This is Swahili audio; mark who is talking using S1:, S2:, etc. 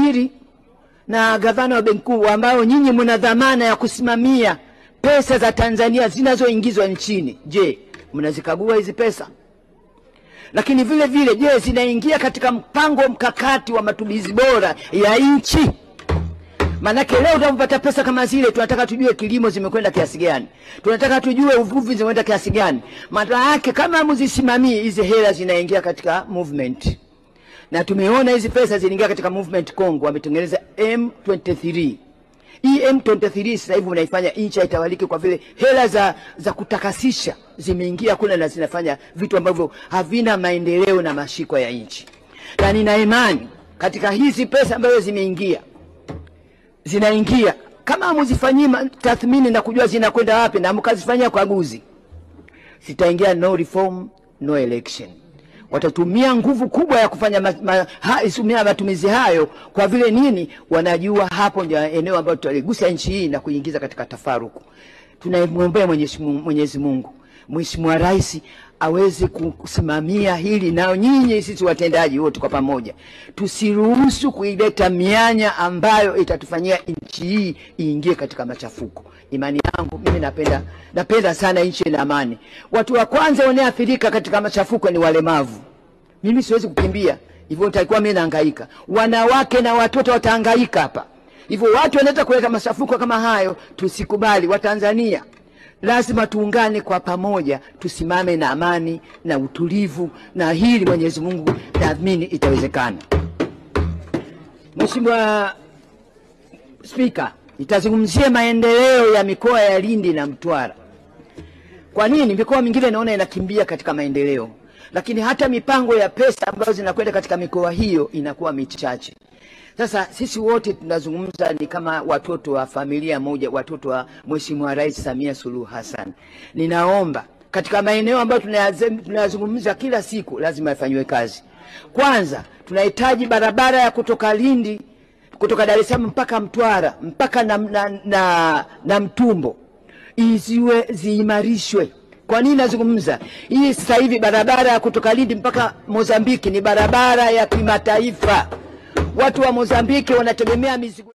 S1: waziri na gavana wa benki kuu ambao nyinyi mna dhamana ya kusimamia pesa za Tanzania zinazoingizwa nchini. Je, mnazikagua hizi pesa? Lakini vile vile, je, zinaingia katika mpango mkakati wa matumizi bora ya nchi? Manake leo tunapata pesa kama zile, tunataka tujue kilimo zimekwenda kiasi gani, tunataka tujue uvuvi zimekwenda kiasi gani. Maana yake kama mzisimamii, hizi hela zinaingia katika movement. Na tumeona hizi pesa zinaingia katika movement Kongo, wametengeneza M23. Hii M23 sasa hivi unaifanya nchi itawalike kwa vile hela za kutakasisha zimeingia kule na zinafanya vitu ambavyo havina maendeleo na mashiko ya nchi. Na nina imani katika hizi pesa ambazo zinaingia, kama mzifanyie tathmini na kujua zinakwenda wapi na mkazifanyia ukaguzi, sitaingia no reform no election. Watatumia nguvu kubwa ya kufanya matumizi hayo kwa vile nini? Wanajua hapo ndio eneo ambalo tutaligusa nchi hii na kuingiza katika tafaruku. Tunamwombea Mwenyezi Mungu, Mheshimiwa Rais aweze kusimamia hili, na nyinyi sisi watendaji wote kwa pamoja tusiruhusu kuileta mianya ambayo itatufanyia nchi hii iingie katika machafuko. Imani yangu mimi napenda sana nchi na amani. Watu wa kwanza wanaoathirika katika machafuko ni walemavu. Mimi siwezi kukimbia, hivyo nitakuwa mimi nahangaika. Wanawake na watoto watahangaika hapa. Hivyo watu wanaweza kuleta machafuko kama hayo, tusikubali. Watanzania lazima tuungane kwa pamoja, tusimame na amani na utulivu, na hili Mwenyezi Mungu naamini itawezekana. Mheshimiwa Spika, nitazungumzia maendeleo ya mikoa ya Lindi na Mtwara. Kwa nini mikoa mingine naona inakimbia katika maendeleo, lakini hata mipango ya pesa ambazo zinakwenda katika mikoa hiyo inakuwa michache? Sasa sisi wote tunazungumza ni kama watoto wa familia moja, watoto wa Mheshimiwa Rais Samia Suluhu Hassan. Ninaomba katika maeneo ambayo tunayazungumza kila siku lazima yafanywe kazi. Kwanza tunahitaji barabara ya kutoka Lindi, kutoka Dar es Salaam mpaka Mtwara, mpaka na Mtumbo, ziimarishwe. Kwa nini nazungumza? Hii sasa hivi barabara ya kutoka Lindi mpaka Mozambiki ni barabara ya kimataifa. Watu wa Mozambiki wanategemea mizigo